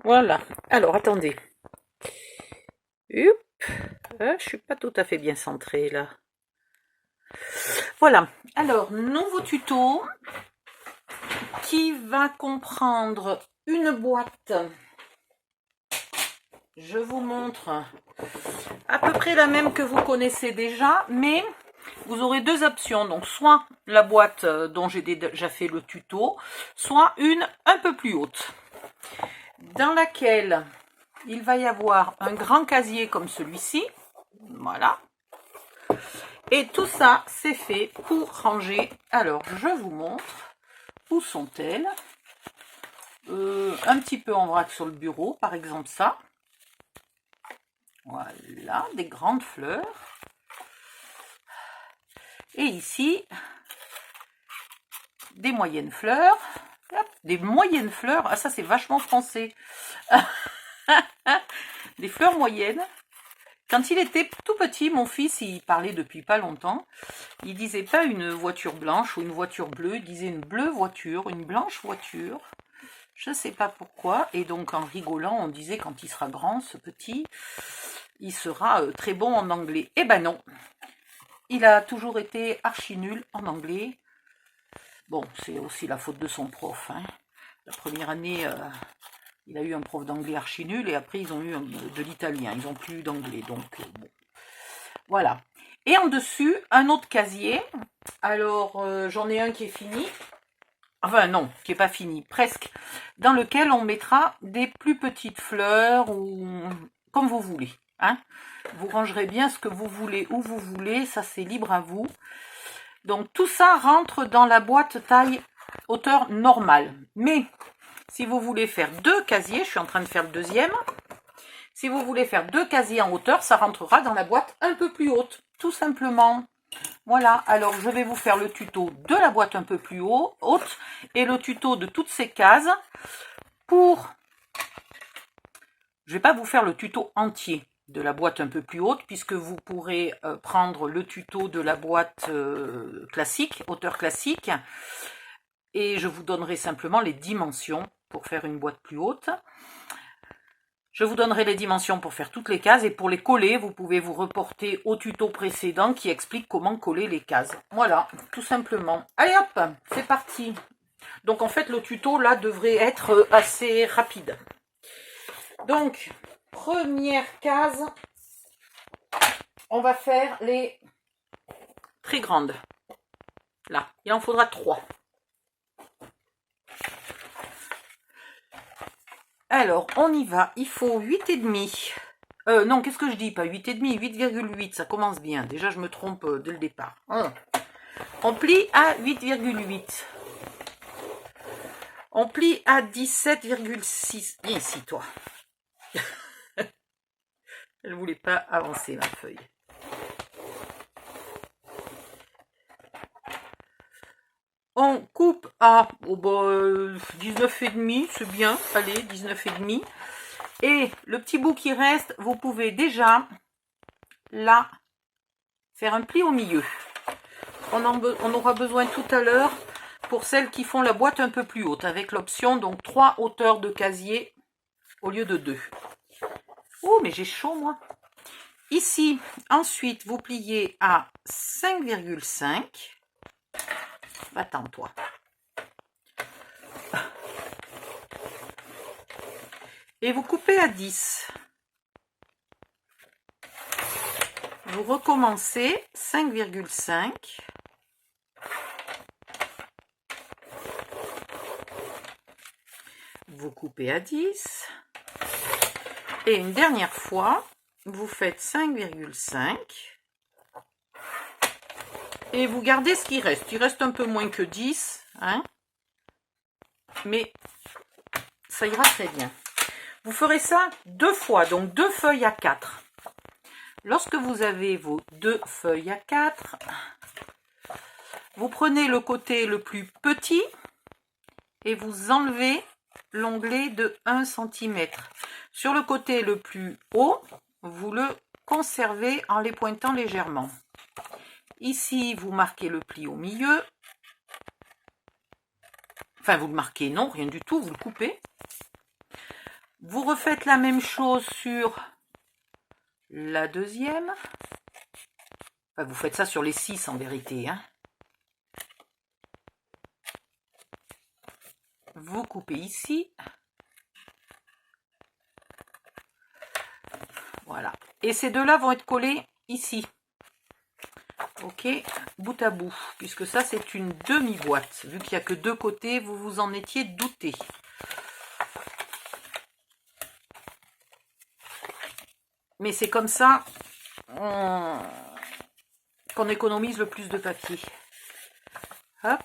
Voilà. Alors, attendez. Hup. Je suis pas tout à fait bien centrée là. Voilà. Alors, nouveau tuto qui va comprendre une boîte. Je vous montre à peu près la même que vous connaissez déjà, mais vous aurez deux options. Donc, soit la boîte dont j'ai déjà fait le tuto, soit une un peu plus haute, dans laquelle il va y avoir un grand casier comme celui-ci. Voilà. Et tout ça, c'est fait pour ranger. Alors, je vous montre. Où sont-elles? Un petit peu en vrac sur le bureau, par exemple ça. Voilà, des grandes fleurs. Et ici, des moyennes fleurs. Hop, des moyennes fleurs. Ah, ça, c'est vachement français. Des fleurs moyennes. Quand il était tout petit, mon fils, il parlait depuis pas longtemps. Il disait pas une voiture blanche ou une voiture bleue. Il disait une bleue voiture, une blanche voiture. Je ne sais pas pourquoi. Et donc, en rigolant, on disait quand il sera grand, ce petit, il sera très bon en anglais. Eh ben non. Il a toujours été archi nul en anglais. Bon, c'est aussi la faute de son prof. Hein. La première année, il a eu un prof d'anglais archi nul et après, ils ont eu de l'italien. Ils n'ont plus eu d'anglais. Donc, bon. Voilà. Et en dessus, un autre casier. Alors, j'en ai un qui est fini. Enfin non, qui n'est pas fini, presque. Dans lequel on mettra des plus petites fleurs ou comme vous voulez. Hein. Vous rangerez bien ce que vous voulez où vous voulez. Ça, c'est libre à vous. Donc, tout ça rentre dans la boîte taille hauteur normale. Mais, si vous voulez faire deux casiers, je suis en train de faire le deuxième. Si vous voulez faire deux casiers en hauteur, ça rentrera dans la boîte un peu plus haute, tout simplement. Voilà, alors je vais vous faire le tuto de la boîte un peu plus haute et le tuto de toutes ces cases pour... Je ne vais pas vous faire le tuto entier de la boîte un peu plus haute puisque vous pourrez prendre le tuto de la boîte classique, hauteur classique, et je vous donnerai simplement les dimensions pour faire une boîte plus haute. Je vous donnerai les dimensions pour faire toutes les cases et pour les coller, vous pouvez vous reporter au tuto précédent qui explique comment coller les cases. Voilà, tout simplement. Allez hop, c'est parti. Donc en fait, le tuto là devrait être assez rapide. Donc, première case, on va faire les très grandes. Là, il en faudra 3. Alors, on y va. Il faut 8,5. Non, qu'est-ce que je dis? Pas 8,5, 8,8. Ça commence bien. Déjà, je me trompe dès le départ. On plie à 8,8. On plie à 17,6. Viens ici, toi. Elle ne voulait pas avancer, ma feuille. On coupe à 19,5, c'est bien. Allez, 19,5. Et le petit bout qui reste, vous pouvez déjà, là, faire un pli au milieu. On aura besoin tout à l'heure pour celles qui font la boîte un peu plus haute, avec l'option, donc 3 hauteurs de casier au lieu de 2. Oh, mais j'ai chaud, moi. Ici, ensuite, vous pliez à 5,5. Attends-toi. Et vous coupez à 10. Vous recommencez 5,5. Vous coupez à 10. Et une dernière fois, vous faites 5,5. Et vous gardez ce qui reste. Il reste un peu moins que 10. Hein, mais ça ira très bien. Vous ferez ça 2 fois, donc 2 feuilles à 4. Lorsque vous avez vos 2 feuilles à 4, vous prenez le côté le plus petit et vous enlevez l'onglet de 1 cm. Sur le côté le plus haut, vous le conservez en les pointant légèrement. Ici, vous marquez le pli au milieu. Enfin, vous le marquez, non, rien du tout, vous le coupez. Vous refaites la même chose sur la deuxième. Enfin, vous faites ça sur les 6 en vérité, hein. Vous coupez ici. Voilà. Et ces deux-là vont être collés ici. Ok, bout à bout. Puisque ça, c'est une demi-boîte. Vu qu'il n'y a que deux côtés, vous vous en étiez douté. Mais c'est comme ça qu'on économise le plus de papier. Hop.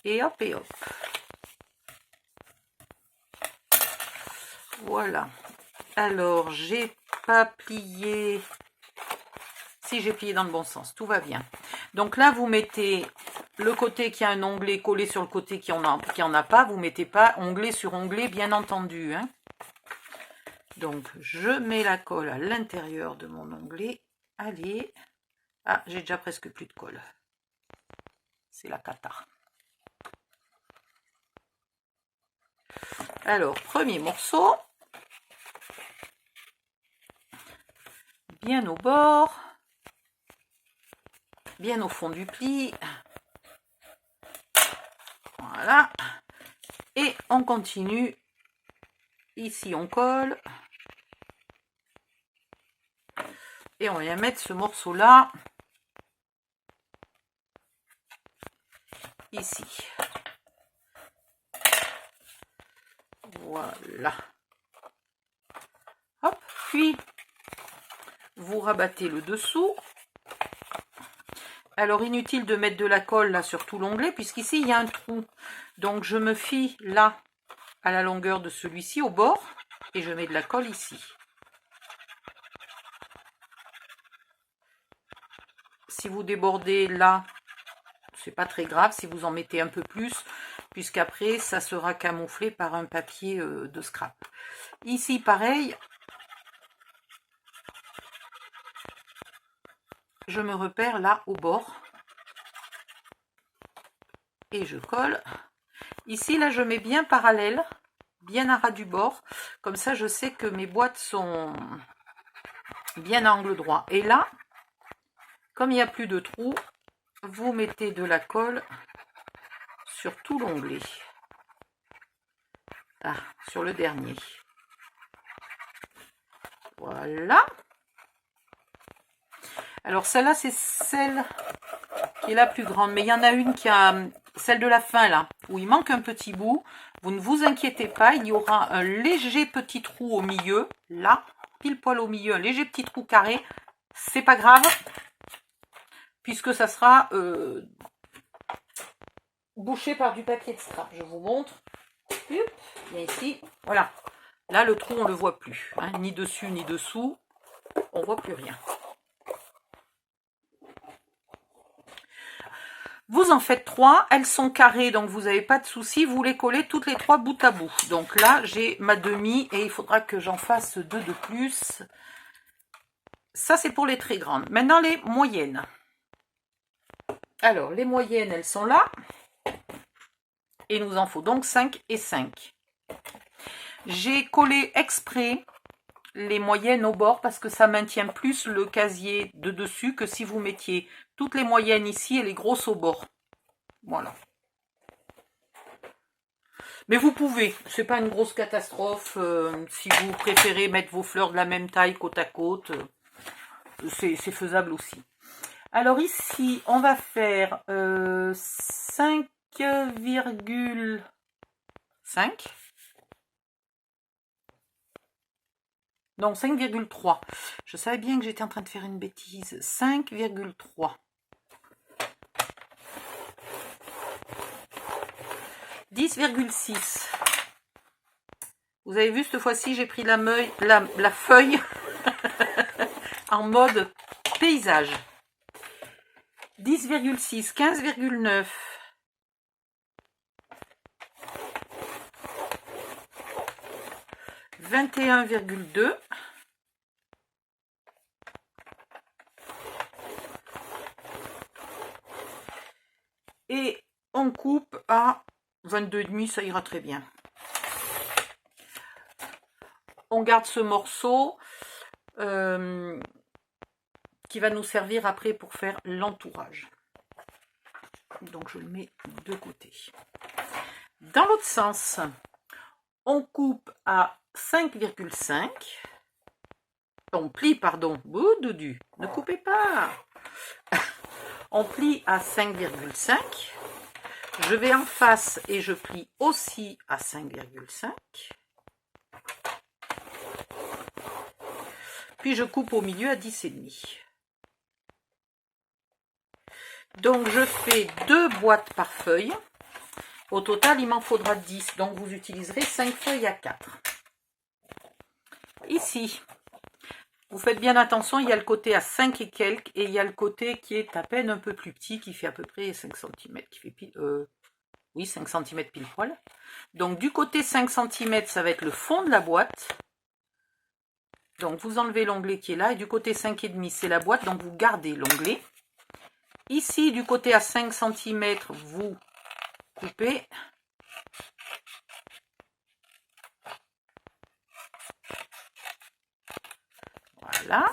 Et hop et hop. Voilà. Alors, j'ai pas plié. Si, j'ai plié dans le bon sens. Tout va bien. Donc là, vous mettez le côté qui a un onglet collé sur le côté qui en a pas. Vous mettez pas onglet sur onglet, bien entendu, hein. Donc, je mets la colle à l'intérieur de mon onglet. Allez. Ah, j'ai déjà presque plus de colle. C'est la cata. Alors, premier morceau. Bien au bord. Bien au fond du pli. Voilà. Et on continue. Ici, on colle. Et on va mettre ce morceau-là ici. Voilà. Hop. Puis, vous rabattez le dessous. Alors, inutile de mettre de la colle là sur tout l'onglet, puisqu'ici, il y a un trou. Donc, je me fie là, à la longueur de celui-ci, au bord, et je mets de la colle ici. Si vous débordez là, c'est pas très grave si vous en mettez un peu plus, puisqu'après, ça sera camouflé par un papier de scrap. Ici, pareil, je me repère là au bord et je colle. Ici, là, je mets bien parallèle, bien à ras du bord. Comme ça, je sais que mes boîtes sont bien à angle droit. Et là, comme il n'y a plus de trou, vous mettez de la colle sur tout l'onglet. Ah, sur le dernier. Voilà. Alors, celle-là, c'est celle qui est la plus grande. Mais il y en a une qui a celle de la fin, là, où il manque un petit bout. Vous ne vous inquiétez pas, il y aura un léger petit trou au milieu. Là, pile poil au milieu, un léger petit trou carré. C'est pas grave, puisque ça sera bouché par du papier de scrap. Je vous montre. Bien ici, voilà. Là, le trou, on ne le voit plus. Hein, ni dessus, ni dessous. On ne voit plus rien. Vous en faites 3, elles sont carrées, donc vous n'avez pas de souci. Vous les collez toutes les 3 bout à bout. Donc là, j'ai ma demi et il faudra que j'en fasse 2 de plus. Ça, c'est pour les très grandes. Maintenant, les moyennes. Alors, les moyennes, elles sont là. Et il nous en faut donc 5 et 5. J'ai collé exprès les moyennes au bord parce que ça maintient plus le casier de dessus que si vous mettiez toutes les moyennes ici et les grosses au bord. Voilà. Mais vous pouvez, c'est pas une grosse catastrophe. Si vous préférez mettre vos fleurs de la même taille côte à côte, c'est faisable aussi. Alors ici, on va faire 5,5. Non, 5,3. Je savais bien que j'étais en train de faire une bêtise. 5,3. 10,6. Vous avez vu, cette fois-ci, j'ai pris la feuille en mode paysage. 10,6, 15,9. 21,2. Et on coupe à 22,5, ça ira très bien. On garde ce morceau qui va nous servir après pour faire l'entourage. Donc je le mets de côté. Dans l'autre sens, on coupe à 5,5. On plie, pardon. Boudoudou, ne coupez pas. On plie à 5,5. Je vais en face et je plie aussi à 5,5. Puis je coupe au milieu à 10,5. Donc je fais 2 boîtes par feuille. Au total, il m'en faudra 10. Donc vous utiliserez 5 feuilles à 4. Ici, vous faites bien attention, il y a le côté à 5 et quelques, et il y a le côté qui est à peine un peu plus petit, qui fait à peu près 5 cm, qui fait oui, 5 cm pile poil. Donc du côté 5 cm, ça va être le fond de la boîte. Donc vous enlevez l'onglet qui est là, et du côté 5,5, c'est la boîte, donc vous gardez l'onglet. Ici, du côté à 5 cm, vous coupez. Voilà.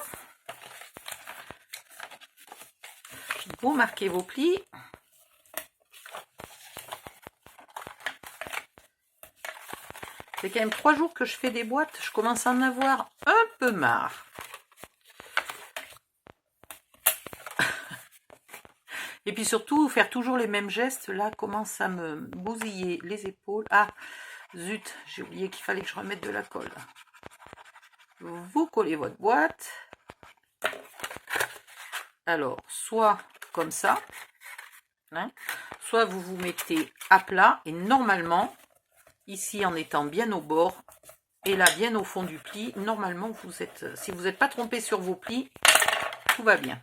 Vous marquez vos plis. C'est quand même 3 jours que je fais des boîtes. Je commence à en avoir un peu marre. Et puis surtout, faire toujours les mêmes gestes, là, commence à me bousiller les épaules. Ah, zut, j'ai oublié qu'il fallait que je remette de la colle. Vous collez votre boîte. Alors, soit comme ça, hein, soit vous vous mettez à plat, et normalement, ici en étant bien au bord, et là bien au fond du pli, normalement, vous êtes, si vous n'êtes pas trompé sur vos plis, tout va bien.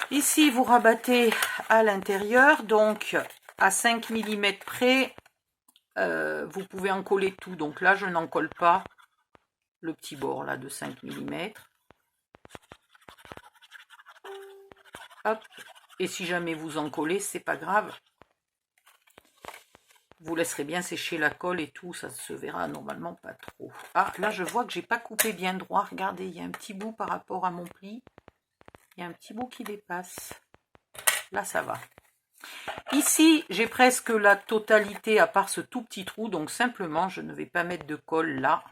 Ici, vous rabattez à l'intérieur, donc à 5 mm près, vous pouvez en coller tout. Donc là, je n'en colle pas le petit bord là de 5 mm. Hop. Et si jamais vous en collez, c'est pas grave. Vous laisserez bien sécher la colle et tout, ça se verra normalement pas trop. Ah, là, je vois que j'ai pas coupé bien droit. Regardez, il y a un petit bout par rapport à mon pli. Il y a un petit bout qui dépasse. Là, ça va. Ici, j'ai presque la totalité à part ce tout petit trou. Donc, simplement, je ne vais pas mettre de colle là.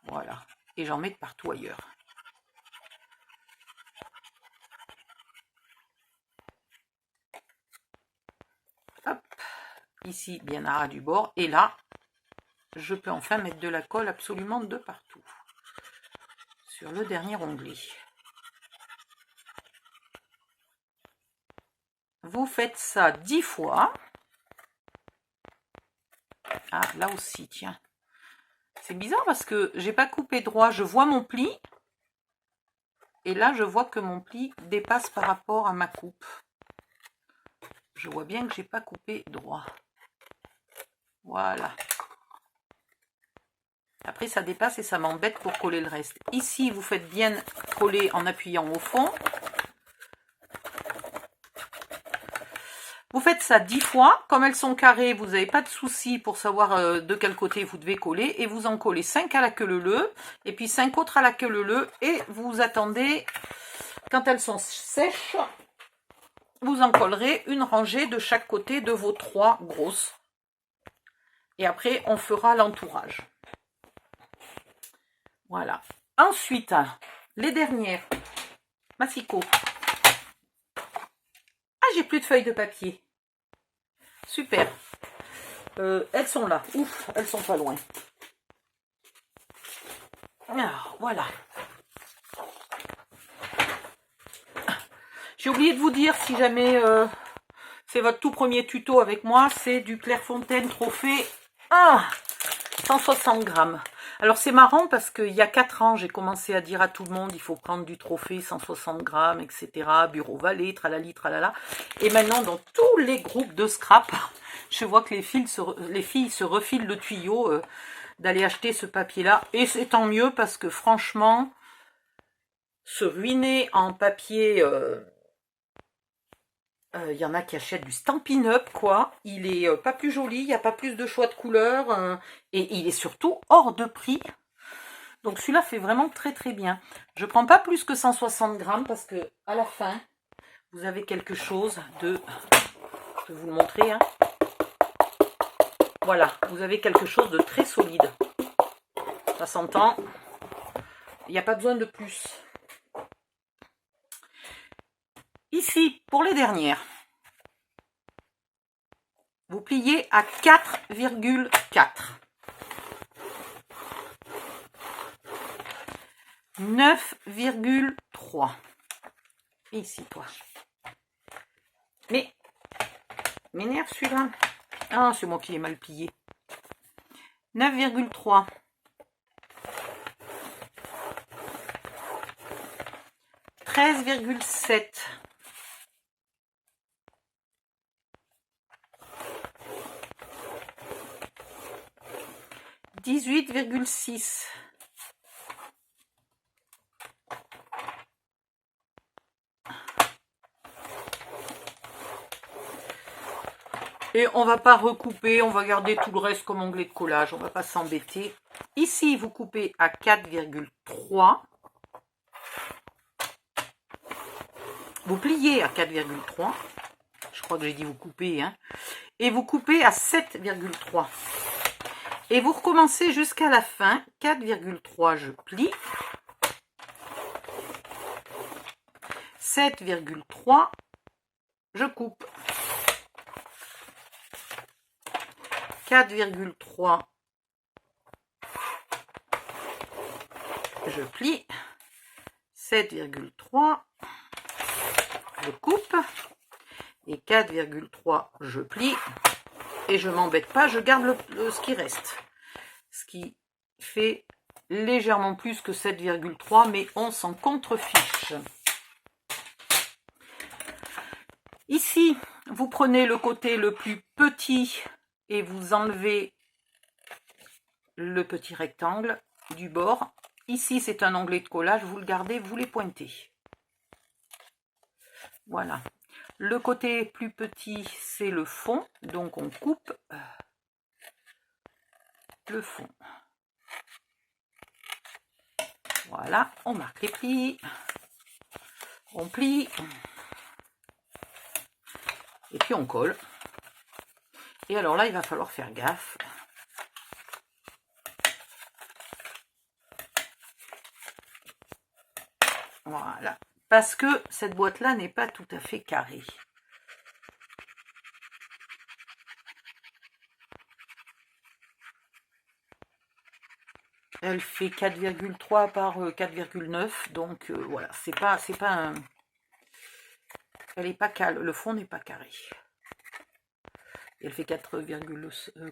Voilà. Et j'en mets partout ailleurs. Hop. Ici, bien à ras du bord. Et là, je peux enfin mettre de la colle absolument de partout. Sur le dernier onglet. Vous faites ça 10 fois. Ah, là aussi, tiens. C'est bizarre parce que j'ai pas coupé droit. Je vois mon pli. Et là, je vois que mon pli dépasse par rapport à ma coupe. Je vois bien que j'ai pas coupé droit. Voilà. Après, ça dépasse et ça m'embête pour coller le reste. Ici, vous faites bien coller en appuyant au fond. Vous faites ça 10 fois. Comme elles sont carrées, vous n'avez pas de souci pour savoir de quel côté vous devez coller. Et vous en collez 5 à la queue leu-leu. Et puis 5 autres à la queue leu-leu. Et vous attendez, quand elles sont sèches, vous en collerez une rangée de chaque côté de vos 3 grosses. Et après, on fera l'entourage. Voilà. Ensuite, les dernières. Massicot. Ah, j'ai plus de feuilles de papier. Super. Elles sont là. Ouf, elles sont pas loin. Alors, voilà. J'ai oublié de vous dire, si jamais c'est votre tout premier tuto avec moi, c'est du Clairefontaine Trophée 160 grammes. Alors c'est marrant parce qu'il y a 4 ans, j'ai commencé à dire à tout le monde, il faut prendre du Trophée 160 grammes, etc. Bureau Vallée, tralali, tralala. Et maintenant, dans tous les groupes de scrap, je vois que les filles se refilent le tuyau d'aller acheter ce papier-là. Et c'est tant mieux parce que franchement, se ruiner en papier Il y en a qui achètent du Stampin' Up, quoi. Il est pas plus joli, il n'y a pas plus de choix de couleurs. Et il est surtout hors de prix. Donc celui-là fait vraiment très très bien. Je prends pas plus que 160 grammes parce que à la fin, vous avez quelque chose de... Je vais vous le montrer. Hein. Voilà, vous avez quelque chose de très solide. Ça s'entend. Il n'y a pas besoin de plus. Ici, pour les dernières, vous pliez à 4,4. 9,3. Et ici, toi. Mais, m'énerve celui-là. Ah, c'est moi qui l'ai mal plié. 9,3. 13,7. 18,6. Et on va pas recouper, on va garder tout le reste comme onglet de collage, on va pas s'embêter. Ici, vous coupez à 4,3. Vous pliez à 4,3. Je crois que j'ai dit vous coupez, hein. Et vous coupez à 7,3. Et vous recommencez jusqu'à la fin. 4,3, je plie. 7,3, je coupe. 4,3, je plie. 7,3, je coupe. Et 4,3, je plie. Et je m'embête pas, je garde ce qui reste. Ce qui fait légèrement plus que 7,3, mais on s'en contrefiche. Ici, vous prenez le côté le plus petit et vous enlevez le petit rectangle du bord. Ici, c'est un onglet de collage, vous le gardez, vous les pointez. Voilà. Le côté plus petit, c'est le fond, donc on coupe le fond. Voilà, on marque les plis, on plie, et puis on colle. Et alors là, il va falloir faire gaffe. Voilà, parce que cette boîte-là n'est pas tout à fait carrée. Elle fait 4,3 par 4,9, donc voilà, c'est pas un... Elle n'est pas calme, le fond n'est pas carré. Elle fait 4,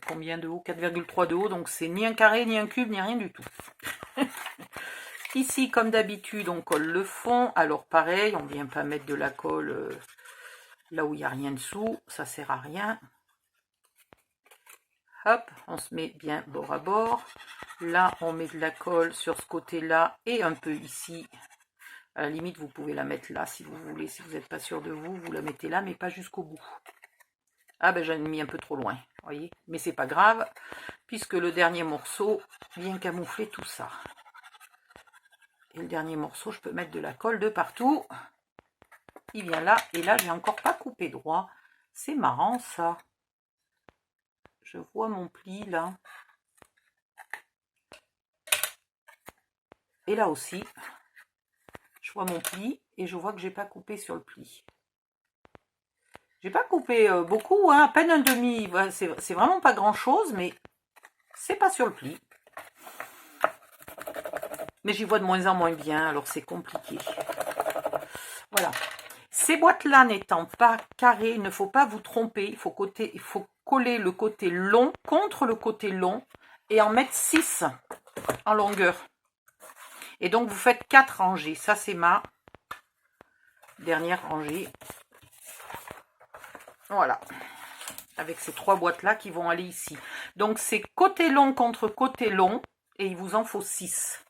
combien de haut? 4,3 de haut, donc c'est ni un carré, ni un cube, ni rien du tout. Ici, comme d'habitude, on colle le fond. Alors pareil, on ne vient pas mettre de la colle là où il n'y a rien dessous, ça ne sert à rien. Hop, on se met bien bord à bord. Là, on met de la colle sur ce côté-là et un peu ici. À la limite, vous pouvez la mettre là si vous voulez. Si vous n'êtes pas sûr de vous, vous la mettez là, mais pas jusqu'au bout. Ah ben, j'en ai mis un peu trop loin, voyez. Mais c'est pas grave, puisque le dernier morceau vient camoufler tout ça. Et le dernier morceau, je peux mettre de la colle de partout. Il vient là, et là, j'ai encore pas coupé droit. C'est marrant, ça. Je vois mon pli, là. Et là aussi, je vois mon pli, et je vois que j'ai pas coupé sur le pli. J'ai pas coupé beaucoup, hein, à peine un demi. Voilà, c'est vraiment pas grand-chose, mais c'est pas sur le pli. Mais j'y vois de moins en moins bien, alors c'est compliqué. Voilà. Ces boîtes-là n'étant pas carrées, il ne faut pas vous tromper. Il faut coller le côté long contre le côté long et en mettre 6 en longueur. Et donc, vous faites 4 rangées. Ça, c'est ma dernière rangée. Voilà. Avec ces 3 boîtes-là qui vont aller ici. Donc, c'est côté long contre côté long. Et il vous en faut 6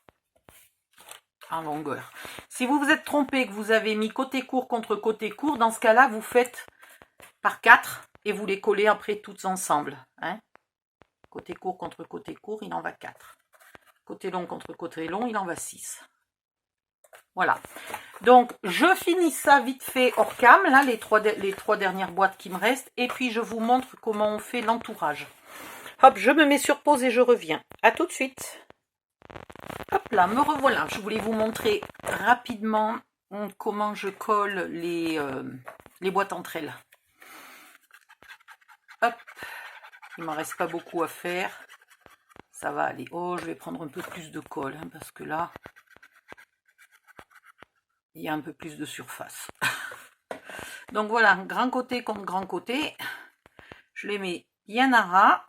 en longueur. Si vous vous êtes trompé, que vous avez mis côté court contre côté court, dans ce cas-là, vous faites par 4 et vous les collez après toutes ensemble. Hein. Côté court contre côté court, il en va 4. Côté long contre côté long, il en va 6. Voilà. Donc, je finis ça vite fait hors cam, là, les trois dernières boîtes qui me restent. Et puis, je vous montre comment on fait l'entourage. Hop, je me mets sur pause et je reviens. À tout de suite. Hop là, me revoilà. Je voulais vous montrer rapidement comment je colle les boîtes entre elles. Hop, il m'en reste pas beaucoup à faire. Ça va aller. Oh, je vais prendre un peu plus de colle, hein, parce que là, il y a un peu plus de surface. Donc voilà, grand côté contre grand côté. Je les mets bien à ras.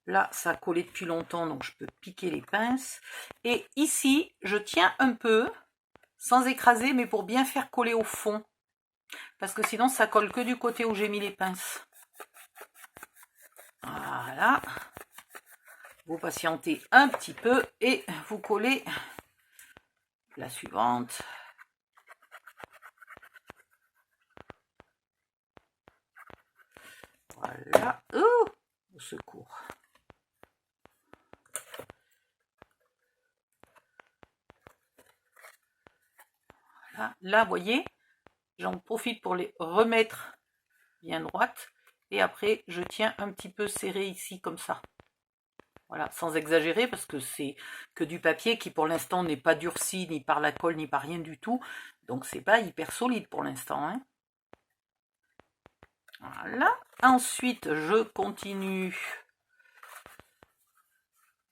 Là, ça a collé depuis longtemps, donc je peux piquer les pinces. Et ici, je tiens un peu, sans écraser, mais pour bien faire coller au fond. Parce que sinon, ça colle que du côté où j'ai mis les pinces. Voilà. Vous patientez un petit peu et vous collez la suivante. Voilà. Oh, au secours. Voilà. Là, vous voyez, j'en profite pour les remettre bien droites. Et après, je tiens un petit peu serré ici, comme ça. Voilà, sans exagérer, parce que c'est que du papier qui, pour l'instant, n'est pas durci, ni par la colle, ni par rien du tout. Donc, c'est pas hyper solide pour l'instant. Hein. Voilà. Ensuite, je continue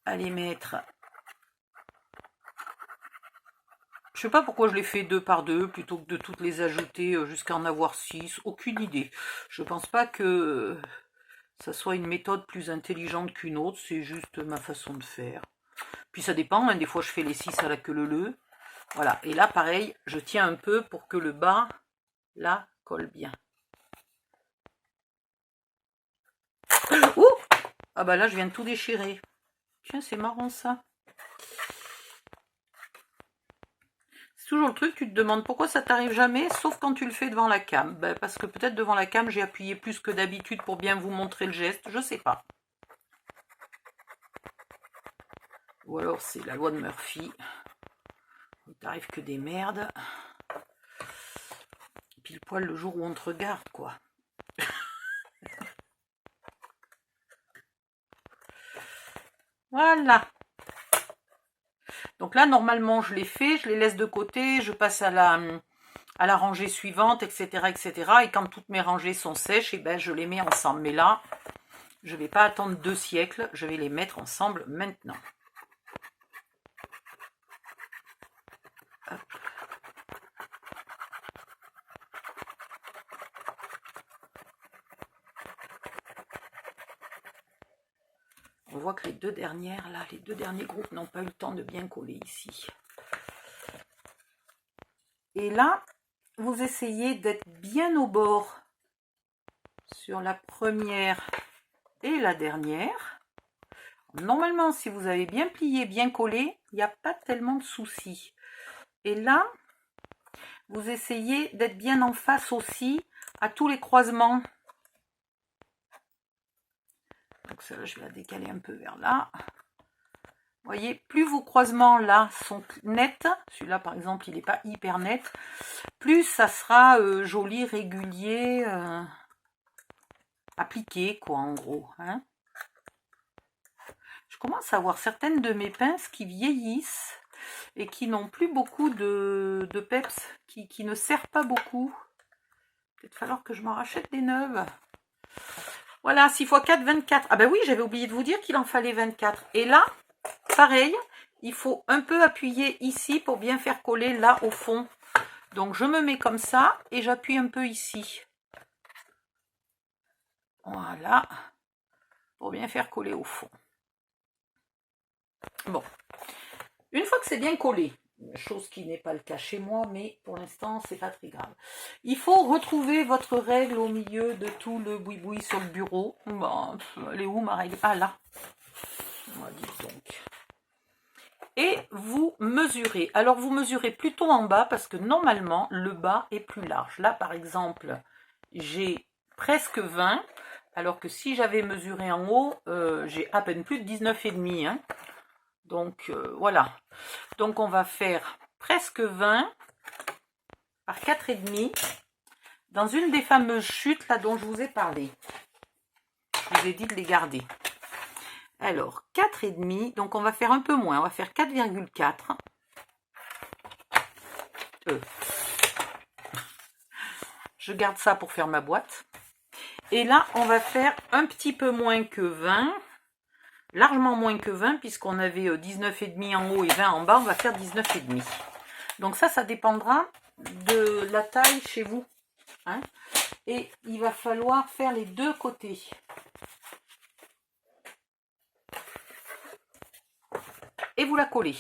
à les mettre. Je sais pas pourquoi je les fais 2 par 2 plutôt que de toutes les ajouter jusqu'à en avoir 6. Aucune idée. Je pense pas que ça soit une méthode plus intelligente qu'une autre. C'est juste ma façon de faire. Puis ça dépend. Hein, des fois, je fais les 6 à la queue leu. Voilà. Et là, pareil, je tiens un peu pour que le bas, là, colle bien. Ouh! Ah bah là, je viens de tout déchirer. Tiens, c'est marrant ça. C'est toujours le truc, tu te demandes pourquoi ça t'arrive jamais, sauf quand tu le fais devant la cam. Ben, parce que peut-être devant la cam, j'ai appuyé plus que d'habitude pour bien vous montrer le geste, je sais pas. Ou alors c'est la loi de Murphy. Il t'arrive que des merdes. Pile poil le jour où on te regarde, quoi. Voilà. Donc là, normalement, je les fais, je les laisse de côté, je passe à la rangée suivante, etc., etc. Et quand toutes mes rangées sont sèches, et ben, je les mets ensemble. Mais là, je ne vais pas attendre 2 siècles, je vais les mettre ensemble maintenant. Hop. On voit que les 2 dernières, là, les 2 derniers groupes n'ont pas eu le temps de bien coller ici. Et là, vous essayez d'être bien au bord sur la première et la dernière. Normalement, si vous avez bien plié, bien collé, il n'y a pas tellement de soucis. Et là, vous essayez d'être bien en face aussi à tous les croisements. Donc ça, je vais la décaler un peu vers là. Vous voyez, plus vos croisements là sont nets, celui-là par exemple il n'est pas hyper net, plus ça sera joli, régulier, appliqué quoi en gros. Hein. Je commence à avoir certaines de mes pinces qui vieillissent et qui n'ont plus beaucoup de peps, qui ne servent pas beaucoup. Peut-être falloir que je m'en rachète des neuves. Voilà, 6 x 4, 24. Ah ben oui, j'avais oublié de vous dire qu'il en fallait 24. Et là, pareil, il faut un peu appuyer ici pour bien faire coller là au fond. Donc je me mets comme ça et j'appuie un peu ici. Voilà, pour bien faire coller au fond. Bon, une fois que c'est bien collé, chose qui n'est pas le cas chez moi, mais pour l'instant c'est pas très grave. Il faut retrouver votre règle au milieu de tout le boui-boui sur le bureau. Bon, elle est où ma règle? Ah là. Dis donc. Et vous mesurez. Alors vous mesurez plutôt en bas parce que normalement le bas est plus large. Là par exemple, j'ai presque 20, alors que si j'avais mesuré en haut, j'ai à peine plus de 19,5. Hein. Donc voilà. Donc on va faire presque 20 par 4,5 dans une des fameuses chutes là dont je vous ai parlé. Je vous ai dit de les garder. Alors 4,5, donc on va faire un peu moins, on va faire 4,4. Je garde ça pour faire ma boîte. Et là, on va faire un petit peu moins que 20, largement moins que 20, puisqu'on avait 19,5 en haut et 20 en bas, on va faire 19,5. Donc ça dépendra de la taille chez vous. Hein. Et il va falloir faire les deux côtés. Et vous la collez.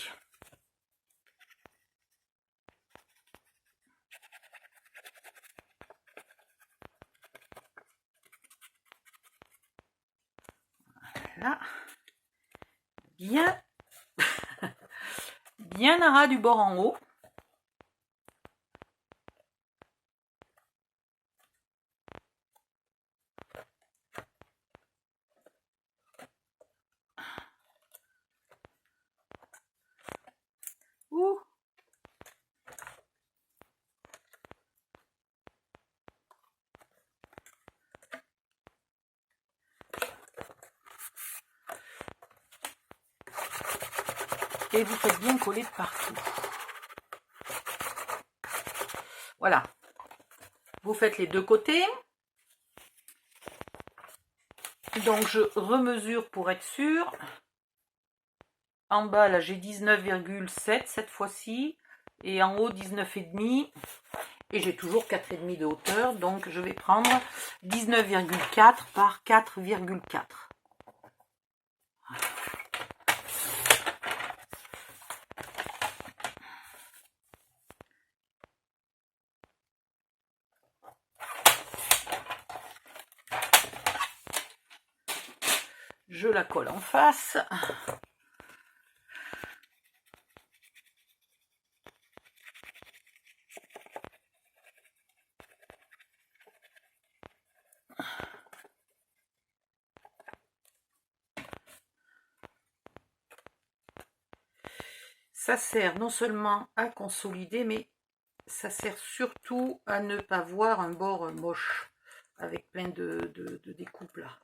Là, bien, bien à ras du bord en haut. Ouh. Et vous faites bien coller de partout. Voilà. Vous faites les deux côtés. Donc je remesure pour être sûr. En bas là j'ai 19,7 cette fois-ci. Et en haut 19,5. Et j'ai toujours 4,5 de hauteur. Donc je vais prendre 19,4 par 4,4. Je la colle en face. Ça sert non seulement à consolider, mais ça sert surtout à ne pas voir un bord moche avec plein de découpes là.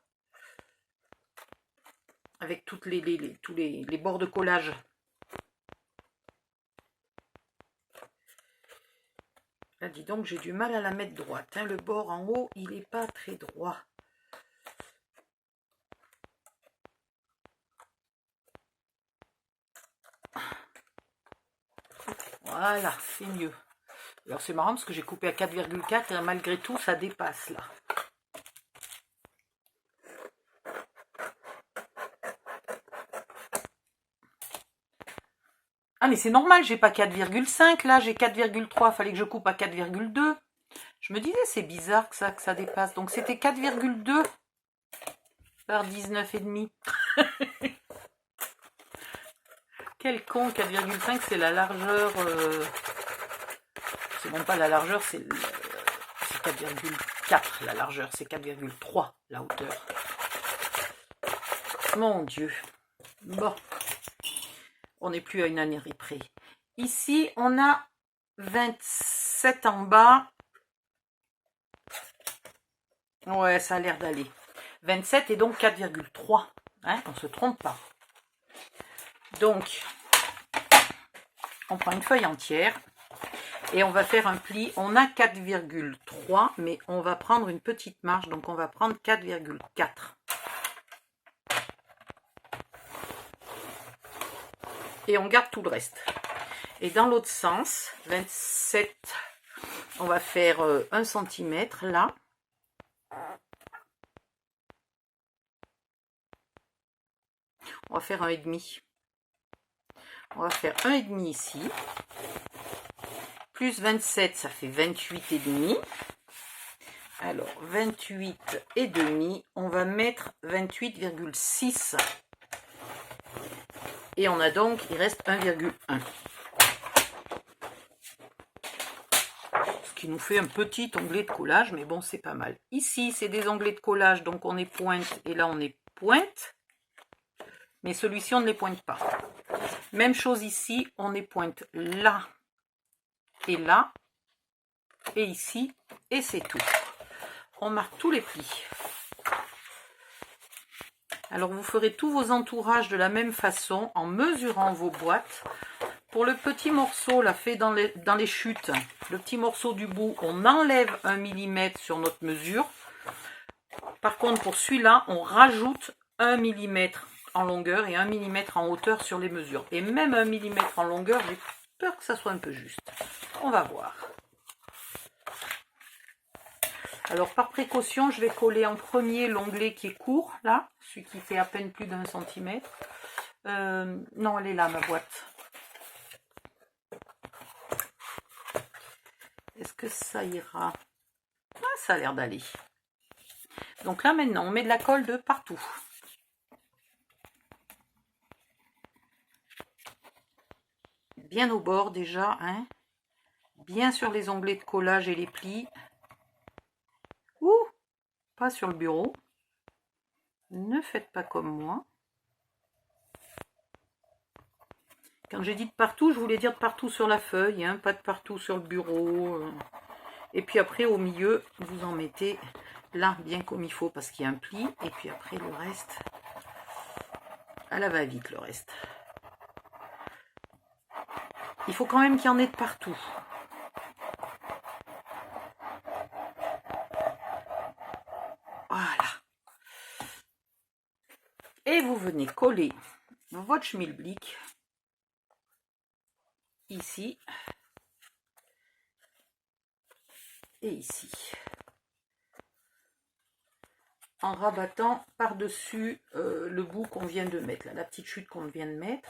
Avec tous les bords de collage. Là, dis donc, j'ai du mal à la mettre droite. Hein. Le bord en haut, il n'est pas très droit. Voilà, c'est mieux. Alors c'est marrant parce que j'ai coupé à 4,4 et malgré tout, ça dépasse là. Ah mais c'est normal, j'ai pas 4,5 là, j'ai 4,3, fallait que je coupe à 4,2. Je me disais c'est bizarre que ça dépasse. Donc c'était 4,2 par 19,5. Quel con, 4,5 c'est la largeur. C'est même pas la largeur, c'est 4,4 la largeur, c'est 4,3 la hauteur. Mon Dieu. Bon. On n'est plus à une année près. Ici, on a 27 en bas. Ouais, ça a l'air d'aller. 27 et donc 4,3. Hein, on ne se trompe pas. Donc, on prend une feuille entière et on va faire un pli. On a 4,3, mais on va prendre une petite marge. Donc, on va prendre 4,4. Et on garde tout le reste. Et dans l'autre sens, 27, on va faire 1 cm là. On va faire 1,5. On va faire 1,5 ici. Plus 27, ça fait 28,5. Alors, 28,5, on va mettre 28,6. Et on a donc, il reste 1,1. Ce qui nous fait un petit onglet de collage, mais bon, c'est pas mal. Ici, c'est des onglets de collage, donc on est pointe, et là, on est pointe. Mais celui-ci, on ne les pointe pas. Même chose ici, on est pointe là, et là, et ici, et c'est tout. On marque tous les plis. Alors, vous ferez tous vos entourages de la même façon, en mesurant vos boîtes. Pour le petit morceau, là, fait dans les chutes, le petit morceau du bout, on enlève 1 mm sur notre mesure. Par contre, pour celui-là, on rajoute 1 mm en longueur et 1 mm en hauteur sur les mesures. Et même 1 mm en longueur, j'ai peur que ça soit un peu juste. On va voir. Alors, par précaution, je vais coller en premier l'onglet qui est court, là, celui qui fait à peine plus d'1 cm. Non, elle est là, ma boîte. Est-ce que ça ira? Ah, ça a l'air d'aller. Donc là, maintenant, on met de la colle de partout. Bien au bord déjà, hein. Bien sur les onglets de collage et les plis. Ouh, pas sur le bureau. Ne faites pas comme moi. Quand j'ai dit de partout, je voulais dire de partout sur la feuille, hein, pas de partout sur le bureau. Et puis après, au milieu, vous en mettez là, bien comme il faut, parce qu'il y a un pli. Et puis après, le reste, à la va-vite, le reste. Il faut quand même qu'il y en ait de partout. Voilà. Et vous venez coller votre schmilblick ici et ici. En rabattant par-dessus le bout qu'on vient de mettre, là, la petite chute qu'on vient de mettre.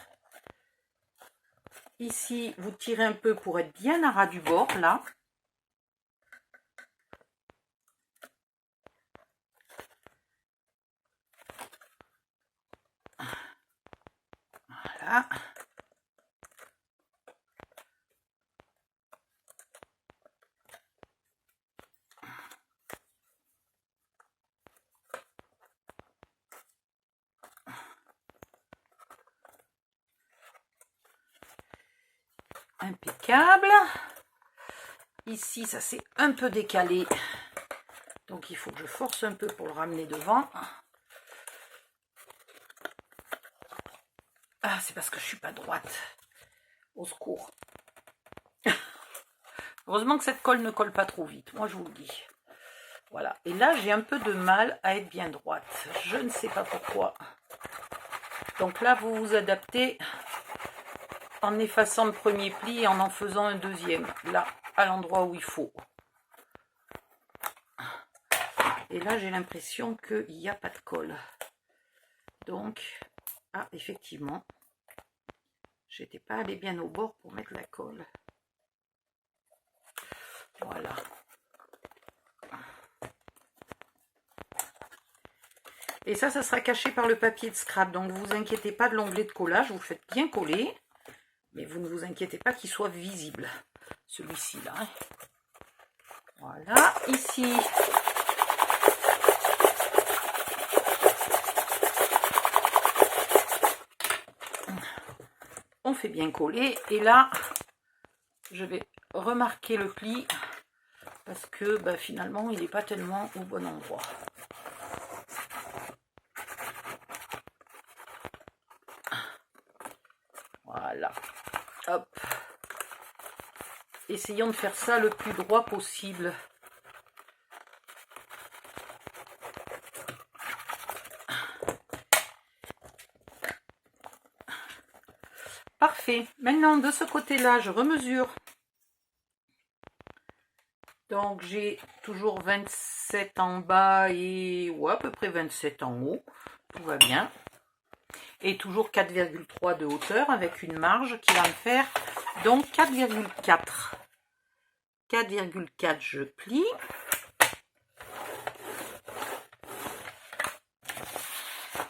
Ici, vous tirez un peu pour être bien à ras du bord, là. Voilà. Impeccable. Ici, ça s'est un peu décalé. Donc, il faut que je force un peu pour le ramener devant. Ah, c'est parce que je suis pas droite. Au secours. Heureusement que cette colle ne colle pas trop vite. Moi, je vous le dis. Voilà. Et là, j'ai un peu de mal à être bien droite. Je ne sais pas pourquoi. Donc là, vous vous adaptez en effaçant le premier pli et en faisant un deuxième. Là, à l'endroit où il faut. Et là, j'ai l'impression qu'il n'y a pas de colle. Donc, ah, effectivement, j'étais pas allée bien au bord pour mettre la colle. Voilà. Et ça sera caché par le papier de scrap. Donc, vous inquiétez pas de l'onglet de collage. Vous faites bien coller. Mais vous ne vous inquiétez pas qu'il soit visible. Celui-ci, là. Hein. Voilà. Ici. On fait bien coller. Et là, je vais remarquer le pli. Parce que bah, finalement, il n'est pas tellement au bon endroit. Voilà. Hop. Essayons de faire ça le plus droit possible. Parfait. Maintenant, de ce côté-là, je remesure. Donc, j'ai toujours 27 en bas et ouais, à peu près 27 en haut. Tout va bien. Et toujours 4,3 de hauteur avec une marge qui va me faire donc 4,4. 4,4, je plie.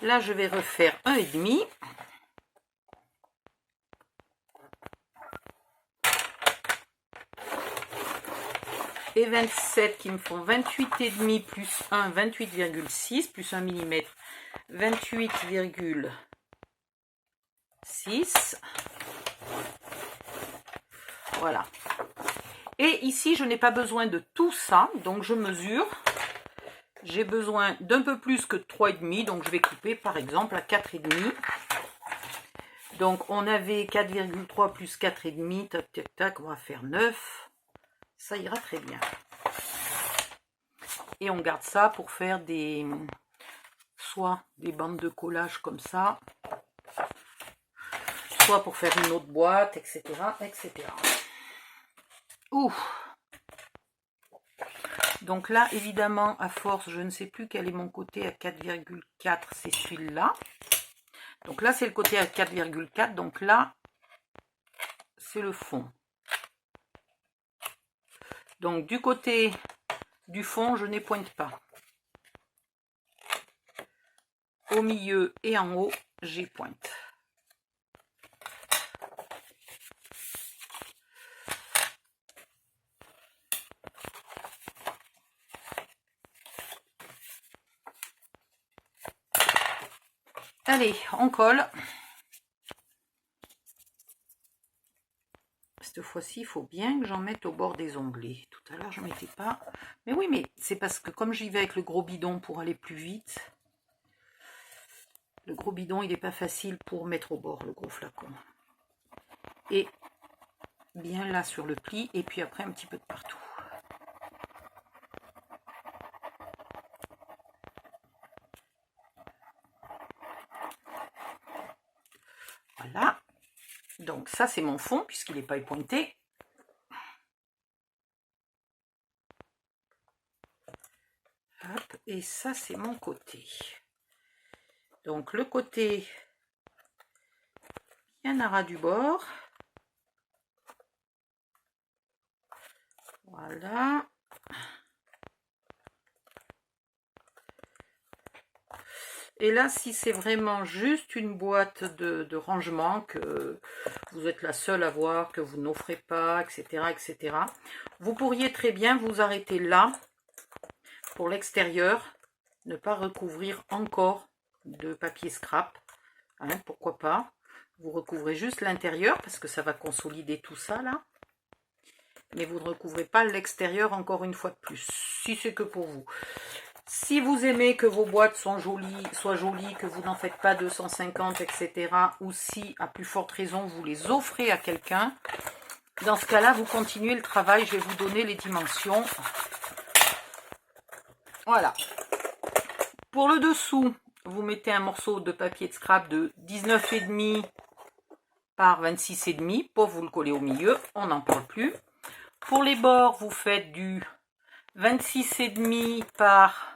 Là, je vais refaire 1,5. et 27 qui me font 28,5 plus 1, 28,6 plus 1 mm, 28,6. Voilà. Et ici, je n'ai pas besoin de tout ça, donc je mesure. J'ai besoin d'un peu plus que 3,5, donc je vais couper par exemple à 4,5. Donc on avait 4,3 plus 4,5, tac tac tac, on va faire 9. Ça ira très bien. Et on garde ça pour faire soit des bandes de collage comme ça, soit pour faire une autre boîte, etc. etc. Ouh. Donc là, évidemment, à force, je ne sais plus quel est mon côté à 4,4, c'est celui-là. Donc là, c'est le côté à 4,4, donc là, c'est le fond. Donc du côté du fond, je n'épointe pas. Au milieu et en haut, j'épointe. Allez, on colle. Cette fois-ci, il faut bien que j'en mette au bord des onglets. Tout à l'heure, je ne mettais pas. Mais oui, mais c'est parce que comme j'y vais avec le gros bidon pour aller plus vite, le gros bidon, il n'est pas facile pour mettre au bord le gros flacon. Et bien là sur le pli, et puis après un petit peu de partout. Voilà. Donc ça, c'est mon fond, puisqu'il n'est pas épointé. Hop, et ça, c'est mon côté. Donc le côté bien à ras du bord. Voilà. Et là, si c'est vraiment juste une boîte de rangement, que vous êtes la seule à voir, que vous n'offrez pas, etc., etc., vous pourriez très bien vous arrêter là, pour l'extérieur, ne pas recouvrir encore de papier scrap. Hein, pourquoi pas. Vous recouvrez juste l'intérieur, parce que ça va consolider tout ça, là. Mais vous ne recouvrez pas l'extérieur encore une fois de plus, si c'est que pour vous. Si vous aimez que vos boîtes soient jolies, que vous n'en faites pas 250, etc., ou si, à plus forte raison, vous les offrez à quelqu'un, dans ce cas-là, vous continuez le travail. Je vais vous donner les dimensions. Voilà. Pour le dessous, vous mettez un morceau de papier de scrap de 19,5 par 26,5. Pour vous le coller au milieu, on n'en parle plus. Pour les bords, vous faites du 26,5 par...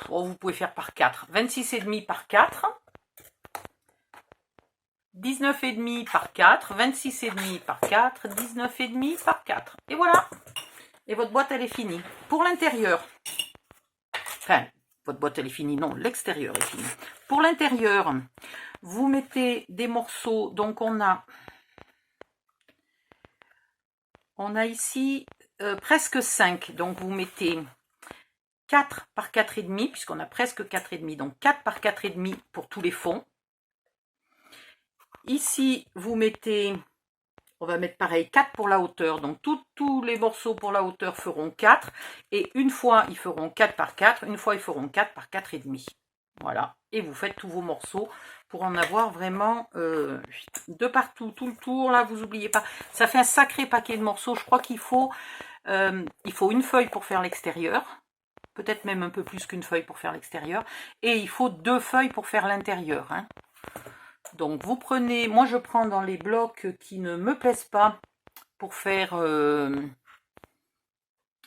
vous pouvez faire par 4. 26,5 par 4. 19,5 par 4. 26,5 par 4. 19,5 par 4. Et voilà. Et votre boîte, elle est finie. Pour l'intérieur, enfin, votre boîte, elle est finie. Non, l'extérieur est fini. Pour l'intérieur, vous mettez des morceaux. Donc, on a ici presque 5. Donc, vous mettez 4 par 4,5, puisqu'on a presque 4,5. Donc, 4 par 4,5 pour tous les fonds. Ici, vous mettez, on va mettre pareil, 4 pour la hauteur. Donc, tous les morceaux pour la hauteur feront 4. Et une fois, ils feront 4 par 4. Une fois, ils feront 4 par 4,5. Voilà. Et vous faites tous vos morceaux pour en avoir vraiment de partout, tout le tour. Là, vous n'oubliez pas. Ça fait un sacré paquet de morceaux. Je crois qu'il faut une feuille pour faire l'extérieur. Peut-être même un peu plus qu'une feuille pour faire l'extérieur. Et il faut 2 feuilles pour faire l'intérieur. Hein. Donc, vous prenez... Moi, je prends dans les blocs qui ne me plaisent pas pour faire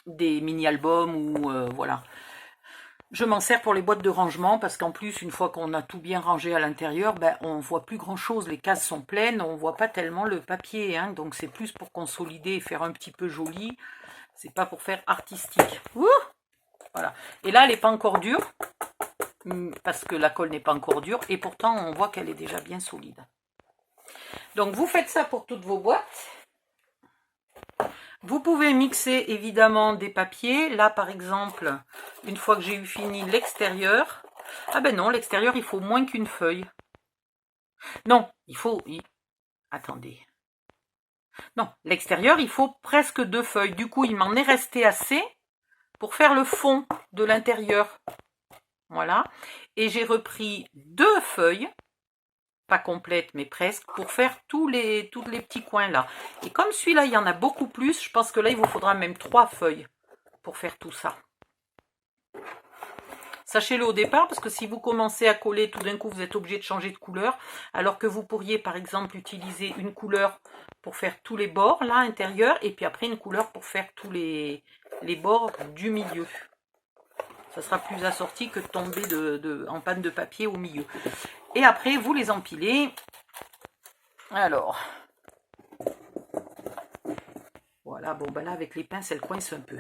des mini-albums ou... voilà. Je m'en sers pour les boîtes de rangement parce qu'en plus, une fois qu'on a tout bien rangé à l'intérieur, ben, on ne voit plus grand-chose. Les cases sont pleines, on ne voit pas tellement le papier. Hein, donc, c'est plus pour consolider et faire un petit peu joli. C'est pas pour faire artistique. Ouh, voilà. Et là, elle n'est pas encore dure parce que la colle n'est pas encore dure. Et pourtant, on voit qu'elle est déjà bien solide. Donc, vous faites ça pour toutes vos boîtes. Vous pouvez mixer évidemment des papiers. Là, par exemple, une fois que j'ai eu fini l'extérieur, ah ben non, l'extérieur, il faut moins qu'une feuille. Non, attendez. Non, l'extérieur, il faut presque 2 feuilles. Du coup, il m'en est resté assez pour faire le fond de l'intérieur. Voilà. Et j'ai repris 2 feuilles, pas complètes, mais presque, pour faire tous les petits coins là. Et comme celui-là, il y en a beaucoup plus, je pense que là, il vous faudra même 3 feuilles pour faire tout ça. Sachez-le au départ, parce que si vous commencez à coller, tout d'un coup, vous êtes obligé de changer de couleur, alors que vous pourriez, par exemple, utiliser une couleur pour faire tous les bords, là, intérieur, et puis après, une couleur pour faire tous les bords du milieu. Ça sera plus assorti que de tomber en panne de papier au milieu. Et après, vous les empilez. Alors, voilà, bon, ben là, avec les pinces, elle coince un peu.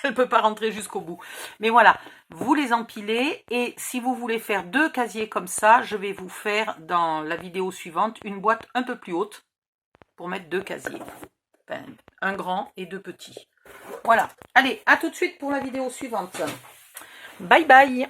Elle ne peut pas rentrer jusqu'au bout. Mais voilà, vous les empilez. Et si vous voulez faire 2 casiers comme ça, je vais vous faire dans la vidéo suivante une boîte un peu plus haute pour mettre 2 casiers. Enfin, un grand et 2 petits. Voilà. Allez, à tout de suite pour la vidéo suivante. Bye bye.